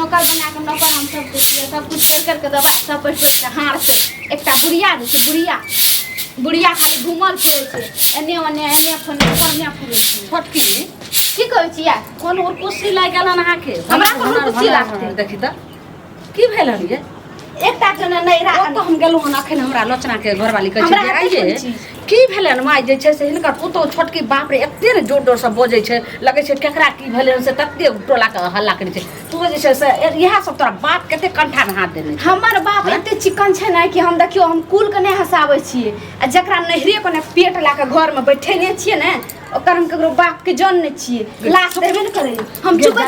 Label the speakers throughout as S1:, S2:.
S1: नौकर बना के नौकर हम सब कुछ कर के दबा सब पैसा हार से एकटा बुढ़िया दे छै बुढ़िया खाली घूमल फिरे छै एने ओने एने फोन करने फिरे छै
S2: छोटकी
S1: की कहै छी यार
S2: कोन और कुर्सी लाग गेल अहाँ के
S1: हमरा कोनो कुर्सी लागते
S2: देखी त की भेल हन ये
S1: एकटा जने नहीं रा
S2: तो हम गेलु हन अखन हमरा लोचना के घरवाली कहै छै
S1: हमरा
S2: आइए की भेलन माय जे छै से हिनकर पुतो छोटकी बाप रे एते ने जोर जोर से बजै छै लगे छै केकरा की भेलन से तत्ते टोला के हल्ला करै छै तू जे छै से इहा सब तोरा बाप कते कंठा में हाथ देने
S1: हमर बाप एते चिकन छै ना कि हम देखियो हम कुल के नहीं हसाबै छियै आ जकरा नहिरे को ने पेट ला के घर में बैठेने छियै ने ओकर हम ककरो बाप के जान नै छियै लाश देबे न करे हम चुप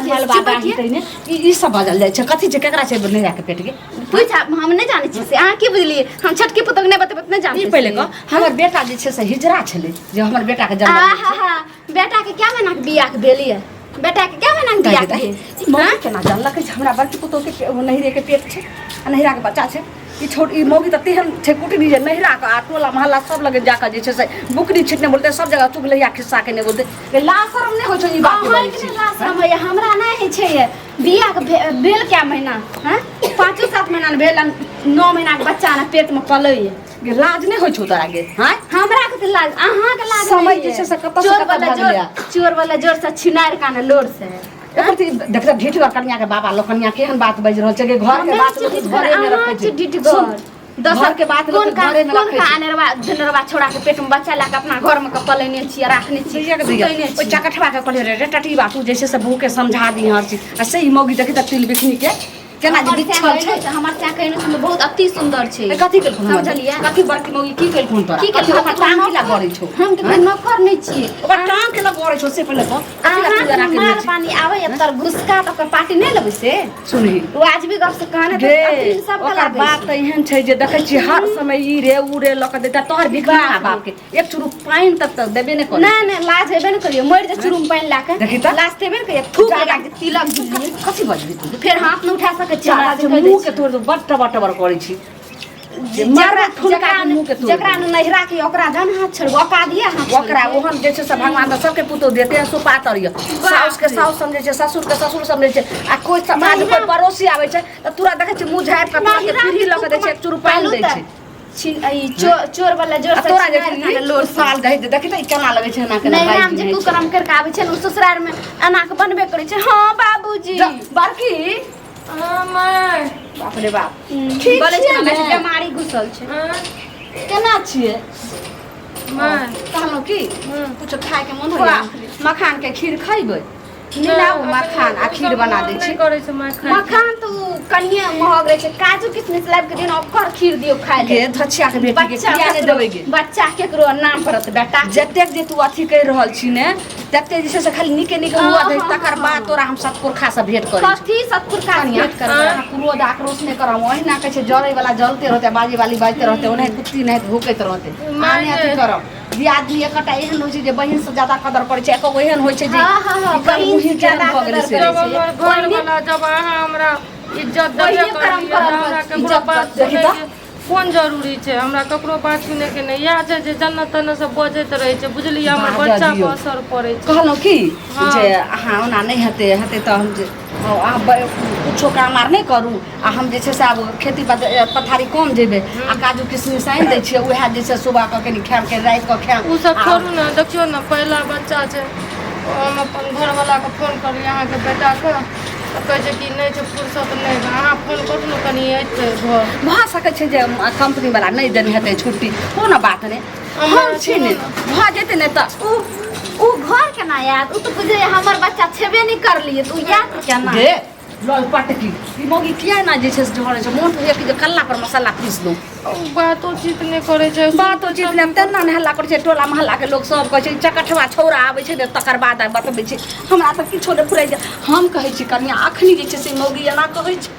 S2: ने ई सब बाजल जाय छै कथि छै केकरा छै नहिरा के पेट के
S1: पूछ हम नहीं जाने छियै से अहाँ की बुझलियै हम छोटकी पुतों के नहीं बतेबे नहीं जाने
S2: ई पहले को हमर बेटा जे छै से हिजरा छले जे हमर बेटा के जन्म
S1: बेटा के क्या महीना के बियाह के देलिए बेटा के क्या महीना के बियाह के
S2: मौगी केना जानलकै जे हमरा बड़की पुतों के नहिरे के पेट छै आ नहिरा के बच्चा छै ई छोट ई मौगी त तेहन छै कुटनी जे नहिरा के आ टोला मोहल्ला सब लगे जाके जे छै से बुकरी छिटने बोलते सब जगह चुगलैया खिस्सा के ने बोलते लाशरम नहीं होय छै ई बात
S1: के लाशरम है हमरा नहीं छै बियाह के भेल क्या महीना हैं 5-7 महीना भेल 9 महीना के बच्चा ना पेट में पलै
S2: लाज नहीं होय छौ तोरा गे हां
S1: हमरा के त लाज अहाँ के लाज
S2: समय जे छै से कत से कत भागलिया
S1: चोर वाला जोर से छिनार काने लोड से
S2: एकर देखत ढीठगर कन्या के बाबा लोकन्या केहन बात बाज रहल छै गे घर के बात लोग घरे में रखे छै
S1: ढीठगर
S2: दसर के बात लोग घरे में रखे छै
S1: अनरवा जनरवा छोड़ा के पेट में बच्चा ला के अपना घर में कपलेने छियै राखने छियै
S2: ओ चकठवा के कहले रे टटी बातू जैसे से बहू के समझा दी हर चीज आ सही मौगी देखी त तिल बिखनी के केना जे बिछल छै
S1: हमर चा कहने से बहुत अति सुंदर छै
S2: कथि के
S1: समझलिए
S2: कथि बड़की मौगी की कइल कोन तोरा
S1: की कइल
S2: हमर टांग के ला गरै छौ
S1: हम के नौकर नहीं छी
S2: ओकर टांग के ला गरै छौ से पहले तो कथि ला पूजा राखे
S1: मार पानी आवे तर घुसका त ओकर पार्टी नहीं लेबै से
S2: सुनही
S1: तू आज भी गप से कहने
S2: गे
S1: सब
S2: ओकर बात त एहन छै जे देखै छी हर समय ई रे उ रे लक देता तोहर भिखना बाप के एक चुरु पाइन तक त देबे ने कर
S1: नहीं लाज हेबे न करियो मर जे चुरु पाइन ला के
S2: देखी त
S1: लाज देबे न करियो थूक लगा के तिलक दिलिए
S2: कथि बजबी तू
S1: फिर हाथ न उठा सके छी
S2: मुंह के तोड़ बट टबर करै छी
S1: जकरा नहिरा के ओकरा धन हाथ छोड़ ओका दिया
S2: ओकरा ओहन जे छै से भगवान त सबके पुतो देते हैं सुपातर ये साउस के साउस समझे छै ससुर के ससुर समझे छै आ कोई समाज कोई पड़ोसी आवे छै त तुरा देखै छै मुंह झाइप के तोरा के पीढ़ी ल के दै छै एक चुरु पाइन दै छै
S1: चोर वाला जोर से
S2: तोरा जे लोर साल दे देखि त केना लगे छै ना के
S1: नहीं हम जे कुकरम करके आवे छै ससुराल में अना के बनबे करे छै हां बाबूजी
S2: बड़की
S1: माय
S2: बाप रे बाप
S1: बोले छै ना बीमारी घुसल छै
S2: केना छिए
S1: माय
S2: कहलो की कुछ खाए के मन होया मखान के खीर खइबै नीलाउ मखान आ खीर बना दै छी
S1: करे छै मखान तो कनिए महग रहे छै काजू किशमिश लाब के दिन ओकर खीर दियो खाए
S2: के धछिया के बेटी के किया ने देबै गे
S1: बच्चा केकरो नाम परत बेटा
S2: जतेक जे तू अथी कहि रहल छी ने तते जे से खाली निके निके हुआ दे तकर बाद तोरा हम सतपुरखा से भेंट करै छी
S1: कथी सतपुरखा भेंट करब
S2: क्रोध आक्रोश नहीं करब ओहिना कहै छै जरै वाला जलते रहते बाजी वाली बाजते रहते ओने कुत्ती नहीं भूकैत रहते माने अथी करब दियादनी एकटा एहन होइ छै जे बहिन से ज्यादा कदर करै छै एको एहन होइ छै जे
S1: बहिन से ज्यादा कदर करै छै
S3: घर वाला जब अहाँ हमरा इज्जत देबे करब हमरा ककरो बात देखि त कोन जरूरी छै हमरा ककरो बात सुने के नहीं या छै जे जन्नत तन से बजैत रहै छै बुझलियै हमर बच्चा पर असर पड़ै छै
S2: कहलौ की जे अहाँ ओना नहीं हेते त हम जे कुछो काम आर नहीं करू आ हम जे छै से आब खेती पथारी कम जेबे आ काजू किशमिश आनि दै छियै उएह जे छै सुबह के कनी खाएब के रात के खाएब
S3: उ सब छोड़ू ना देखियो ना पहला बच्चा छै हम अपन घर वाला के फोन करी अहाँ के बेटा के कहै छै कि नहीं छै फुर्सत नहीं अहाँ फोन करू न कनी एतै घर
S2: भऽ सकै छै जे कंपनी वाला नहीं देने हेतै छुट्टी कोनो बात नहीं हम छी ने भऽ जेतै ने त
S1: उ घर केना याद उ तो बुझे हमर बच्चा छेबे नहीं कर लिए तू याद केना
S2: गे लल पटकी ई मोगी किया ना जे छै से ढोरे छै मोन होय कि जे कल्ला पर मसाला पीस दो
S3: बातो चित नहीं करे छै
S2: बातो चित नहीं तेना ने हल्ला करे छै टोला मोहल्ला के लोग सब कहै छै चकठवा छौरा आबै छै ने तकर बाद बतबै छै हमरा त किछो ने फुरै छै हम कहै छी कन्या अखनी जे छै से मोगी एना कहै छै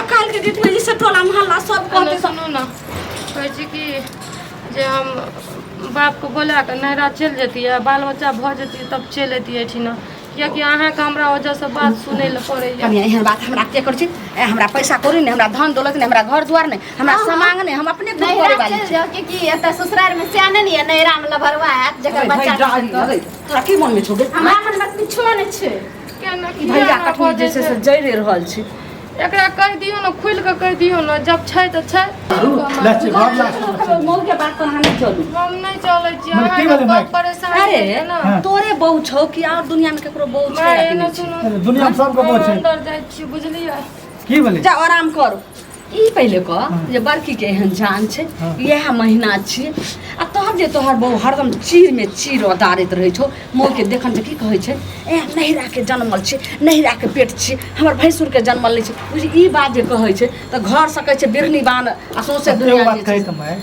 S2: आ काल के डेट में जे से टोला मोहल्ला सब कहते
S3: सुनू ना कहै छी कि जे हम बाप को बोला के नहरा चल जतिए बाल बच्चा भ जतिए तब चल अतिए ठिना कियाकि अहाँ के हमरा वजह से बात सुनै ल पड़ै है
S2: कन्या एहन बात हमरा के कर छी हमरा पैसा कौड़ी नहीं हमरा धन दौलत नहीं हमरा घर द्वार नहीं हमरा समांग नहीं हम अपने खुद करे वाली छी
S1: कि एत ससुराल में सियाने नहीं है नैरा में लभरवा है जकर बच्चा
S2: तोरा की मन में छौ गे
S1: हमरा मन में किछो नहीं छै
S3: केना
S2: भैया कठनी जे छै से जइरे रहल छी
S3: एकरा कह दियो ना, खुल के कह दियो ना, जब छै त छै।
S2: मौगी के बात पर हम नहीं चलू।
S3: हम नहीं चलै छी,
S4: मगर की
S3: अहाँ
S4: भेलै
S3: के
S4: माय?
S3: परेशानी
S2: अरे
S3: है ना।
S2: तोरे बहु छौ कि और दुनिया में केकरो बहु छै
S3: माय
S2: कि
S3: ना
S2: नहीं छै?
S3: सुनो,
S4: दुनिया में सबके बहुत छै।
S3: अंदर जाइ छी, बुझलियै?
S4: की बोले
S2: जा आराम कर। ई पहले कह जे बड़की के एहन जान छै, यह महीना छियै आ तोहर जे तोहर बहु हरदम चीर में चीर उतारैत रहै छौ। मौगी के देखन से की कहै छै, ए नहिरा के जन्मल छै, नहिरा के पेट छै, हमर भैंसुर के जन्मल नहीं छै। बुझी ई बात जे कहै छै त घर सकै छै बिरनी बान आ सौंसे
S4: एगो
S2: दुनिया
S4: बात
S2: जे
S4: कहै
S2: छै।
S4: त माय,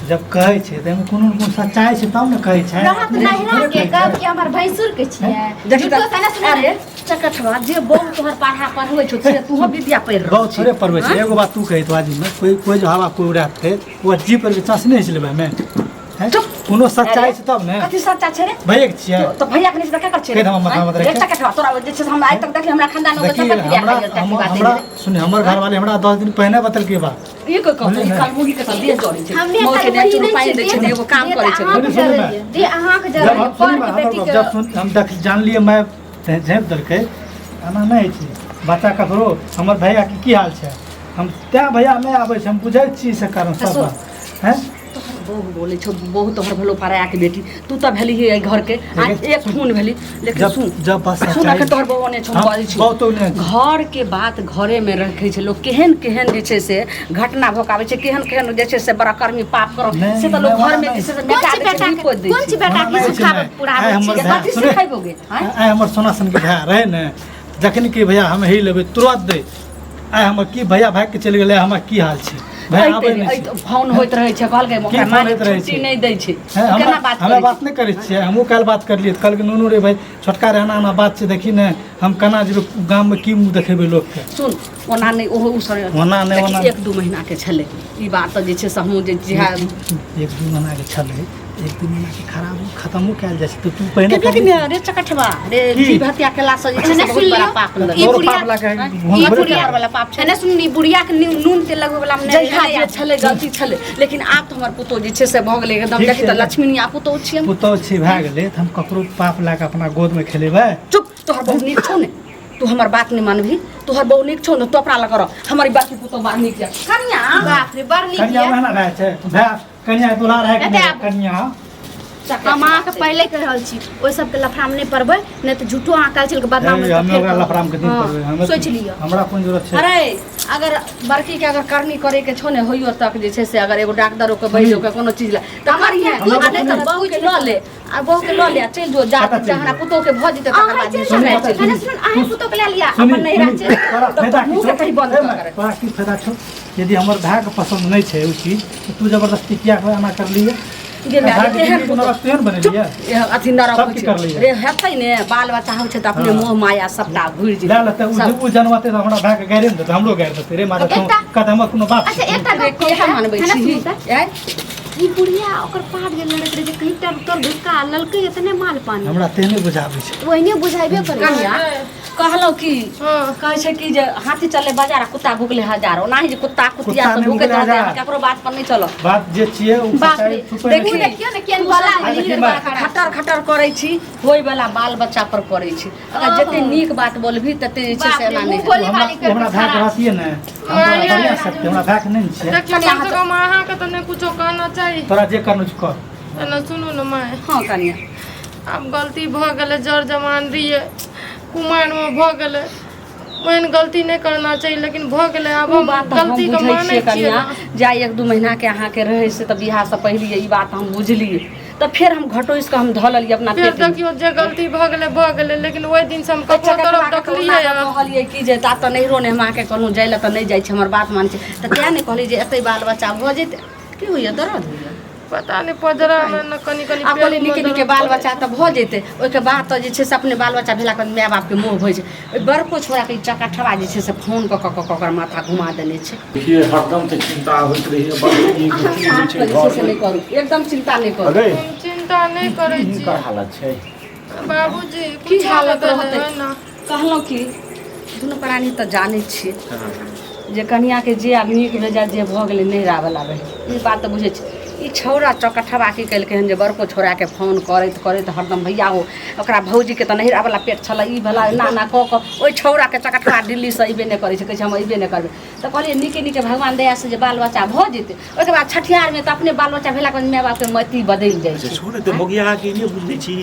S4: जब कहै छै त एमे कोनो न कोनो सच्चाई छै तब न कहै छै।
S1: रहत नहिरा के कब कि हमर भैंसुर के छियै।
S2: देखी
S1: झूठो से ना
S2: त
S1: सुने
S2: अरे चकठवा जे बहु तोहर पढ़बै छौ से तू विद्या पढ़ि रहल
S4: बहुत थोड़े पढ़बै छै। एगो बात तू कही तो आदमी में कोई जो हवा कोई उड़ाते वो जी पर के चांस नहीं छै लेबे में। हैं?
S2: चुप।
S4: कोनो सच्चाई छै तब ने।
S2: कथी सच्चा छै रे?
S4: भैया के छियै।
S2: तो भैया के निस्बत क्या कर छै?
S4: कहि दम माथा मत रखे।
S2: एक चकठवा तोरा जे छै हम आज तक देखी हमरा खानदान में
S4: देखिए
S2: सब
S4: हमरा हमरा सुने हमर घर वाले हमरा 10 दिन पहले बतल के बात।
S2: ये को कहै काल मुगी के त देह जड़ै छै।
S1: हमने
S2: मौके
S1: खाली
S2: ने
S1: वही
S2: चुरू
S1: नहीं
S2: पाइन दै छै, एगो काम करै छै।
S1: अहाँ के
S4: सुनू ना।
S1: जरूरी दे अहाँ के
S4: जब
S1: जरूरी
S4: हम
S1: पर
S4: सुन
S1: के बेटी के
S4: जब सुन हम देख जान लिए मैं झेप दलकै एना नहीं छै। बच्चा ककरो हमर भैया के की हाल छै, हम त्या भैया नहीं आबै छै, हम बुझै छी से कारण सब बात। हैं?
S2: बहु बोले छौ, बहु तोहर भलो पराया के बेटी, तू त भेली है घर के आज एक खून भेली। लेकिन सुन
S4: जब बस
S2: सुन के तोहर बहु ने छौ बाजी छौ।
S4: बहुत ने
S2: घर के बात घरे में रखे छै लोग। केहन केहन जे छै से घटना भोकावे छै, केहन केहन जे छै से बड़ा कर्मी पाप करो
S4: नहीं,
S2: से त लोग
S4: नहीं,
S2: घर में
S4: नहीं।
S2: जे छै से
S1: कौन
S2: बेटा
S1: सी बेटा
S2: को दे
S1: कौन सी बेटा की सिखावे पूरा
S4: आइ हमर
S1: छी।
S4: भाय
S2: कथी
S4: सुने
S2: सिखाइबोगे? हैं?
S4: आइ हमर सोना सन के भाय रहे ने, जखन कि भैया हम ही लेबै तुरंत दे। आइ हमर की भैया भाग के चलि गेलै, हमर की हाल छै भाय आबै नहीं छै।
S2: फोन होइत रहै छै, कहलकै
S4: की
S2: मौका
S4: फोन
S2: मालिक
S4: होइत रहै
S2: छुट्टी
S4: छै?
S2: नहीं दै छै।
S4: हैं,
S2: केना बात
S4: हमरा
S2: करै
S4: बात नहीं करै छियै। हमहूँ काल्हि बात करलियै कल के नूनू रे भाई छोटका रहना ना बात छै, देखी ने हम केना जेबै गाम में की मुँह देखेबै लोकके।
S2: सुन ओना नहीं ओहो उ समय
S4: ओना नहीं,
S2: देखी,
S4: ओना-
S2: 1-2 महीना के छले ई बात जे छै से हमहूँ जे जिहा
S4: एक दू महीना के छलै, एक दू महीना के खराब खत्मो कयल जाइ छै। तऽ तू पहिने
S2: लेकिन रे चकठवा रे
S4: की?
S2: जीव हत्या केला से जे छै से
S1: एने
S2: बहुत
S1: सुन
S2: बड़ा
S1: लियो,
S2: पाप लगे।
S1: ई
S4: तोर
S1: बुढ़िया-
S4: पाप लगे
S1: ई
S4: भोरे
S1: बुढ़िया
S4: के
S2: वाला पाप छै।
S1: एने सुन बुढ़िया के नून तेल लगबे वाला में नहीं
S2: जहिया जे छले गलती छले, लेकिन आब तो हमर पुतो जे छै से भ गेलै एकदम।
S4: ठीक
S2: देखी
S4: छै।
S2: त लक्ष्मी आ पुतो छियै।
S4: पुतौह छी भए गेलै तऽ हम ककरो पाप लए कऽ अपना गोद में खेलेबै।
S2: चुप, तोहर बहु नीक छौ ने, तू हमर बात नहीं मानबी। तोहर बहु नीक छौ ने, तो अपना लग रह। हमारी बाकी पुतो बात नीक छै। कन्या
S1: बाप रे बड़ नीक
S4: कन्या
S1: ये।
S4: महना रहै छै भाय, कन्या दुल्हा रहै कि
S1: एते
S4: नहीं?
S1: आब।
S4: कन्या
S1: हम अहाँके पहले कह रहल छी ओइ सबके लफड़ा में नहीं पड़बै, नहीं तो झूठो अहाँ काल चल के बदनाम
S4: हमे
S1: होतै,
S4: ओकरा लफड़ाम के दिन
S1: हाँ,
S4: करबै। हमे
S1: सोच लियो।
S4: हमरा कोन जरूरत छै?
S2: अरे अगर बड़की के अगर करनी करे के छो ने होइयो तक जे छै से अगर एगो डॉक्टरो के बैठो के कोनो चीज ले त हमारी है
S4: हमरा
S2: आ नहीं त बहू के ल ले आ बहू के ल ले आ चल जो जा
S4: पता चल
S2: जहरा पुतो के भ जते तकर बाद जे
S4: सुनी,
S2: छै
S4: सुनी,
S1: सुन अहाँ पुतो के ले लिया
S4: सुनी,
S1: अपन नहीं रह
S4: सुनी, तोरा फायदा की
S2: मुँह
S4: छौ?
S2: के कहीं बंद
S4: ए,
S2: कर करे।
S4: तोरा की फायदा छौ? यदि हमर भाय के पसंद नहीं छै उ चीज तऽ तू जबरदस्ती किया एना कर लिये?
S2: गे
S4: भाय
S2: मारे
S4: के
S2: तेहन
S4: जिंदगी नरक तेहन बनेलियै?
S2: अथी नरक
S4: सब
S2: होइ
S4: की
S2: छै
S4: करलियै?
S2: रे हेतै ने बाल बच्चा होइ छै त अपने
S4: हाँ।
S2: मोह माया सबटा घुरि
S4: लए
S2: जेतै
S4: लेतै
S2: सब।
S4: उ जनवाते तऽ हमरा भाय के गाड़ि ने देतै, हमरो गाड़ि देतै रे मारे
S1: तो एकटा-
S4: कहत हमर कोनो बाप
S1: अच्छा
S4: छै?
S1: एकटा
S2: रे केहा मानबै
S1: खाना
S2: छी
S1: सुनू तऽ।
S2: ए
S1: ई बुढ़िया ओकर पाट गेल लड़क रे जे कहीं तर धुक्का ललकै इतने माल पानी
S4: हमरा तेहने बुझाबै छै।
S1: ओहिने बुझाइबे करे
S2: कन्या कहलौ कि
S3: हाँ।
S2: कहै छै कि जे हाथी चले बाजार कुत्ता भुकले हजार ओनाही जे कुत्ता कुतिया
S4: कुत्ता
S2: सब
S4: नहि
S2: भुकैत
S4: भुकले
S2: रहतै
S4: हजार।
S2: ककरो बात पर नहीं चलो।
S4: बात जे छियै उ
S1: बाप
S4: सच्चाई
S1: रे
S4: तू पहिने
S1: देखू
S4: की-
S1: देखियो ने केन बोला
S4: आ देखी माय,
S2: खटर खटर करै छी होय वाला बाल बच्चा पर करै छी। अगर जते नीक बात बोलबी तते जे छै से एना नहीं
S1: बाप रे,
S4: हमरा
S1: वाली कर
S4: हमरा भाय के
S1: खराब।
S4: रहतियै ने हम तोरा बढ़िया सकते, हमरा भाय के नहीं ने छै।
S3: देखियो कम से कम अहाँके तऽ नहि कुछो कहना चाही।
S4: तोरा जे करनु छै कर।
S3: एना सुनू ने माय,
S2: हां कन्या
S3: आब गलती भ गेलै, जर जमान रहिए कुमार में भ गेलै, ओहन गलती नहीं करना चाहिए, लेकिन भ गेलै। अब
S2: उ
S3: हम
S2: बात तऽ हम
S3: गलती के
S2: बुझै
S3: मानै
S2: छियै
S3: छियै
S2: कन्या
S3: ना।
S2: जा 1-2 महीना के अहाँ के रहे से त बियाह से पहले ई बात हम बुझलिए त फिर हम घटोइस के हम धल लिया अपना
S3: फिर
S2: पेट में।
S3: देखियो जे गलती भ गेलै, लेकिन ओहि दिन से हम ककरो तरफ देखलियै या
S2: कहलिए कि जे ता त नहिरो ने हम के कोनो जाय ल त नहीं जाय छै, हमर बात मान छै त त्या ने कहली जे एते बाल बच्चा भ जेते की होइया दर्द होइया
S3: पता नहीं पजरा में न कनी कनी
S2: आ कहली निके निके बाल बच्चा त भ जेते ओइ के बाद त जे छै से अपने बाल बच्चा भेला के माय बाप के मोह होइ छै। ओइ बड़को छोरा के चकाठवा जे छै से फोन क कर माथा घुमा देने छै।
S5: देखिए हरदम तो चिंता होइत रही है बाबूजी
S2: अहाँ
S5: की
S2: साथ
S5: छै
S2: जे छै
S5: घर
S2: से नहीं करू, एकदम चिंता नहीं करू।
S5: अरे
S3: हम चिंता नहीं करै छी
S5: की हालत छै?
S3: बाबूजी।
S2: की
S3: कुछ
S2: हालत
S3: भेलै
S2: रहतै?
S3: है ना।
S2: कहलहुँ कि दुनू प्राणी तऽ जानै छियै जे कनिया के जे आब नीक बेजा जे भऽ गेलै नहिरा वाला रहै ई बात तऽ बुझै छी। ई छौरा चौकठवा की कलके हन जे बड़को छोरा के फोन करैत करैत हरदम भैया हो ओकरा भौजी के त नहिरा वाला पेट छला ई भला ना ना क ओइ छौरा के चौकठवा दिल्ली से अइबे नै करै छै कहै छै हम अइबे नै करबै त कहलिए निके निके भगवान दया से जे बाल बच्चा भ जेतै ओके बाद छठियार में त अपने बाल बच्चा भेला के माय बाप के मति बदल जाइ छै
S5: छोड़ दे मोगिया के नहीं बुझले छी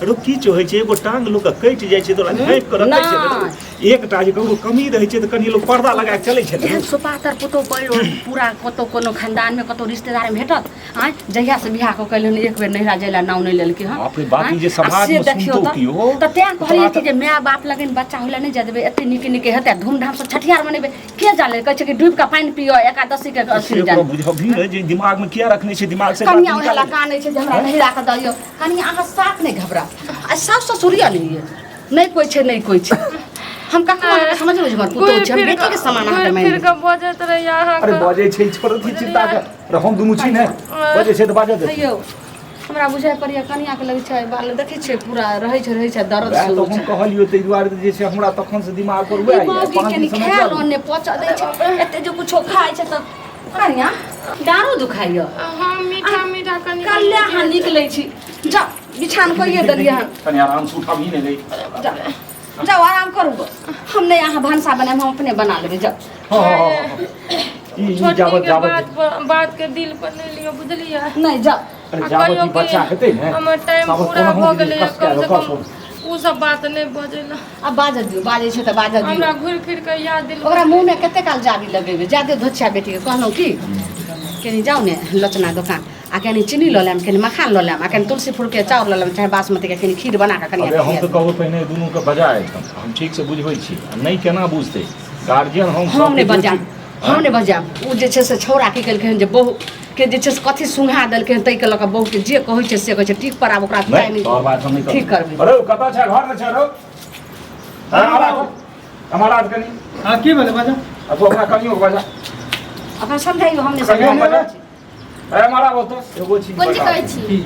S5: रो की होय छै एगो टांग लोग कट जाय छै तोरा ढांप के रखै छै एकटा जे ककरो कमी रहै छै त कनी लोग पर्दा लगा के चलै छै
S2: एहन सुपातर पुतो पूरा कतो कोनो खानदान में कतो रिश्तेदार में भेटत आय जहिया से बियाह को कैलन एक बेर नहिरा जैला नाउ नै लेलकै हन
S5: अपने बाकी जे समाज में सुनतो कियो
S2: त त्या कहलिए कि जे माय बाप लगन बच्चा होला नै जदबे एते निके निके हेतै धूमधाम से छठियार मनेबे के जाने कहै छै कि डूब के पानी पियो एकादशी के असली जान
S5: बुझो भी जे दिमाग में किया रखने छै दिमाग से
S2: कनिया वाला काने छै जे हमरा नहिरा के दइयो कनिया अहाँ साथ नै घबरा आ सास ससुरिया नहीं कोई छै नहीं कोई छै हम कखनो समझ लो हमर पुतो छै हम बेटी के समान अहाँ के मानि
S3: फिर के बजत रहे यहाँ
S5: अरे बजे छै छोड़ दी चिंता कर हम दुनु छी ने बजे छै त बाजे दे
S2: हेयौ हमरा बुझाय पड़िया कनिया के लगे छै बाल देखै छै पूरा रहै छै दर्द
S5: तो
S2: शुरू
S5: हम कहलियो तै दुआरे जे छै हमरा तखन से दिमाग पर हुआ
S2: पानी के खाय रोने पचा दै छै एते जो कुछो खाय छै त कनिया डारो दुखाइयो
S3: हम मीठा मीठा कनी
S2: कल्ले अहाँ निकलै छी जा बिछान कइए देलिए हन
S5: तनी आराम से उठा भी नहीं गई
S2: जाओ आराम करू हम नहीं यहाँ भानसा बनाए हम अपने बना लेबै जाओ
S3: छोटी बात के दिल पर नहीं लियो बुझलिए
S2: नहीं जाओ
S5: अरे जावत बच्चा हेतै ने
S3: हमर टाइम पूरा भ गेलै कम से कम उ सब बात नहीं बजेला
S2: अब बाज दियो बाजे छै त बाज दियो
S3: हमरा घुर फिर के याद दिल
S2: ओकरा मुंह में कते काल जाबी लगेबे जादे धोछिया बेटी के कहलौ की केनी जाओ ने लचना दुकान आ केनी चीनी ल लेम केनी मखान ल लेम आ केनी तुलसी फूल के चाउर ल लेम चाहे बासमती के केनी खीर बना के कनी
S5: अबे हम तो कहबो पहिने दुनू के बजाय हम ठीक से बुझबै छी नहीं केना बुझतै गार्जियन हम
S2: ने बजाम हम ने बजाम उ जे छै से छौरा की केलकै जे बहु के जे छै से कथि सुंघा देलकै तै के लक बहु के जे कहै छै से कहै छै ठीक पर आब ओकरा
S5: नहीं नहीं और बात हम नहीं
S2: ठीक करबै
S5: अरे कता छै घर में छै रो हां आवाज हमारा कनी
S4: हां की बोले बाजा
S5: अब ओकरा कनियो के बजा
S2: अपन समझाइयो हमने
S5: कनियो
S2: समझाइयो
S5: बजा अरे हमारा वो तो एगो चीज
S1: कोन
S5: बता।
S1: कहै छी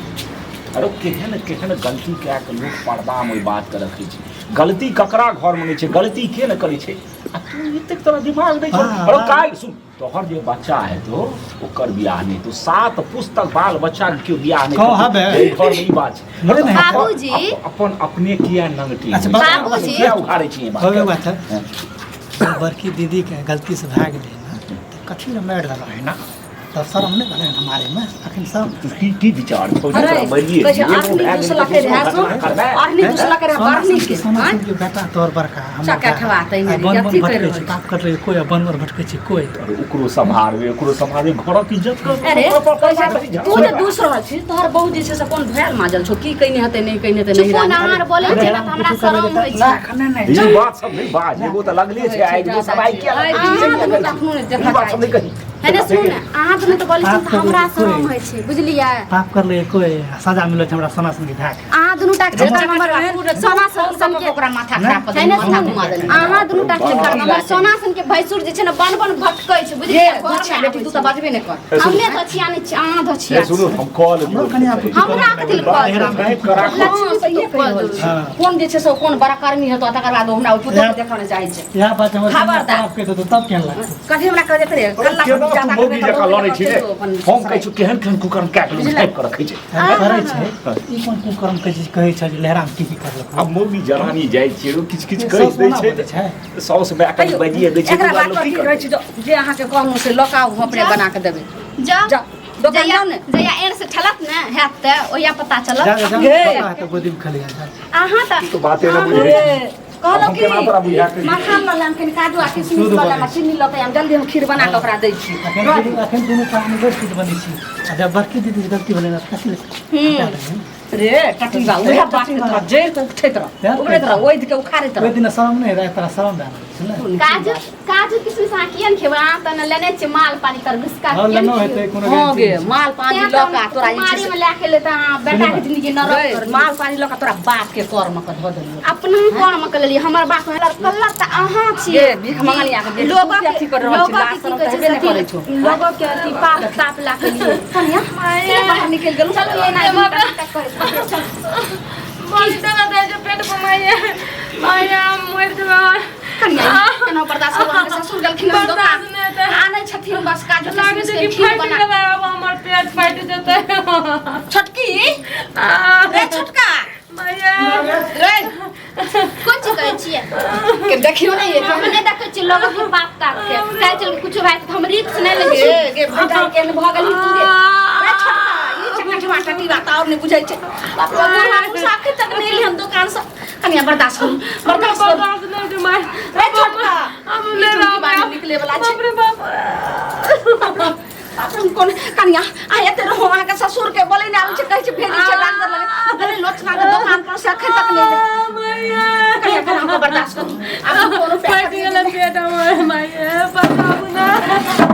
S5: अरे केहन केहन गलती कए के लोग पर्दा में बात के रखै छै गलती ककरा घर में नहीं छै गलती के न करै छै आ तू एतेक तोरा दिमाग नहीं छौ
S4: हाँ,
S5: अरे
S4: हाँ।
S5: काय सुन तोहर जे बच्चा है तो ओकर बियाह नहीं तो 7 पुस्तक बाल बच्चा के क्यों बियाह नहीं
S4: कहो हबे।
S5: घर में ई बात छै
S4: नहीं, नहीं।
S1: बाबूजी।
S5: अपन अपने किया नंगटी
S4: अच्छा,
S1: बाबूजी।
S5: किया उखाड़ै छी ये
S4: होबे
S5: बात
S4: बात है बड़की दीदी के गलती से भाग गेलै ना तो कथी ला मारि देलक है ना तो शर्म नहीं भले हमारे में अखन सब
S5: की विचार छौ
S2: अरे
S5: तोरा बलिए
S2: कहै छै आठनी दूसरा के रहसो आठनी दूसरा के बारनी के
S4: सोना के बेटा तोर बड़का
S2: चक्का खवातै नहीं,
S4: बन
S2: अथी
S4: भटकै
S2: करि
S4: छै
S2: रहल
S4: बाप कर रही कोई बन भटकै छै कोई
S5: ओकरो सम्हारबे घरक इज्जत कर
S2: अरे तू जे दूसरा छी तोहर बहु जे छै से कोन भैल माजल छौ की कइने हेतै नहीं कइने हेतै नहीं
S1: चुप नहार बोलै छै ना त हमरा शरम होइ छै
S5: ई बात सब नहीं बात एगो त लगले छै आइ एगो सब आइ किया ई बात सब नहीं कही
S1: है ना सुन अहाँ तो तो बोलै छी त हमरा शरम होइ छै बुझलियै
S4: पाप कर ले कोई सजा मिलै छै हमरा सोना संगे भाग
S1: अहाँ दुनू टा के हमर सोना सन के
S2: ओकरा माथा खराब कर
S1: है ना
S2: माथा घुमा देली
S1: अहाँ दुनू टा के हमर सोना सन के भैंसुर जे छै ना बन बन भटकै छै
S2: ये
S1: बुझलियै
S2: बच्चा बेटी तू त बजबे नहीं कर
S1: हमने तो छिया नहीं छी अहाँ तो छिया
S5: सुनो हम कॉल
S4: हमरो कनी आप
S1: हमरा कथि
S2: कोन जे छै से कोन बड़ा कर्मी हेतो तकर बाद हमरा पुतो देखने चाहे छै
S4: यह बात हमर
S2: खबरदार।
S4: खराब के तो तब केन लग
S2: कथि हमरा कह देत रे कल्ला
S5: केना तू मोगी जका लड़ै छी रे हम कहै छु केहन केहन कुकर्म कैट लो टाइप कर रखै छै
S4: करे छै ई कोन कुकर्म कहै छै जे लहराम की करलक
S5: अब मोगी जरानी जाइ छै रो किछ किछ कहि दै छै सौस में आके बजिए दै छै
S2: एकरा बात
S5: लोग
S2: पर
S5: की
S2: ठीक रहै छै जे अहाँ के कहलहुँ से लकाउ हम अपने बना के देबै
S1: जा
S2: जा दोकान जाओ ने
S1: जया एन से ठलत ने हैत त ओया पता चलत
S4: जा जा
S2: गे।
S4: पता है तो गोदी में खाली जा
S1: अहाँ त
S5: तो बाते ना बुझे
S2: कहलो
S5: हम
S2: कि
S5: केना तोरा बुझा के
S2: मखान ल लाम कनि काजू आ किशमिश ल लाम चीनी ल के हम जल्दी हम खीर बना के ओकरा दै छी
S4: अखन दुनू काम में कुछ बनै छी आ जब बड़की दीदी गलती भेलै ना कथि
S2: रे टटीबा उहे बात के तोरा जे तो उठैत रह उगड़ैत रह ओइ के उखाड़ैत
S4: ओइ
S2: रह
S4: दिन शरम नहीं रहे तोरा शरम भए सुन
S1: काजू काजू किशमिश अहाँ किया खेबै अहाँ त न लेने छी माल पानी कर बिस्का
S4: हां लनो हेतै कोनो
S2: हां गे माल पानी ल का तोरा ई
S1: मारी में लाके ले त अहाँ बेटा के जिंदगी न रह कर
S2: माल पानी ल का तोरा बाप के कर्म के धो देलियो
S1: अपना कोन में कर लेली हमर बाप हमरा कल्ला त अहाँ छी
S2: ये भीख मंगलिया के
S1: लोग
S2: लोग अथी कर रहल छी लास्ट तरह हेबे नहीं करै छौ
S1: लोग के अथी पाप ताप ला के लिए
S2: कनिया के बाहर निकल गेलौ
S1: चलो ये ना तक करे
S3: मरते ना दे जो पेट घुमाइए आया मर जवा
S2: कनिया केना बर्दाश्त हो हमर ससुर गलखिन
S3: बर्दाश्त नहीं हेतै।
S2: आनै छथिन बस काजू
S3: लागे
S2: किशमिश
S3: छै
S2: के
S3: कि
S2: खीर
S3: फाटि
S2: बना
S3: गेलै अब हमर पेट पेट फाट देते
S2: छोटकी रे छोटका
S3: मैया
S2: रे
S1: कुछ कहै छियै
S2: के देखियो नहीं ये
S1: हम नहीं देखै छी लोग के बाप का के काहे चल कुछ भाई हम रिक्स नहीं ले छी
S2: गे भटाई के भगल तू रे रे छोटका ये चकना टमाटर की बात और नहीं बुझाई छे बाप रे हम साखे तक नहीं ली हम दुकान से कनिया बर्दाश्त करू बर्दाश्त करू
S3: बर्दाश्त नहीं के माय
S2: रे छोटका
S3: हम ले रहा
S2: निकले वाला छे
S3: बाप रे बाप
S2: अपन कोन कनिया आया तेरे हो वहां के ससुर के बोले ना उनसे कह छे भेजी छे डांगर लगे बोले लोचना के दुकान पर से अखे तक नहीं ले
S3: मैया
S2: कनिया कर हमको बर्दाश्त करू अब कोनो
S3: फाट गेल पेट हमर मैया बताबू ना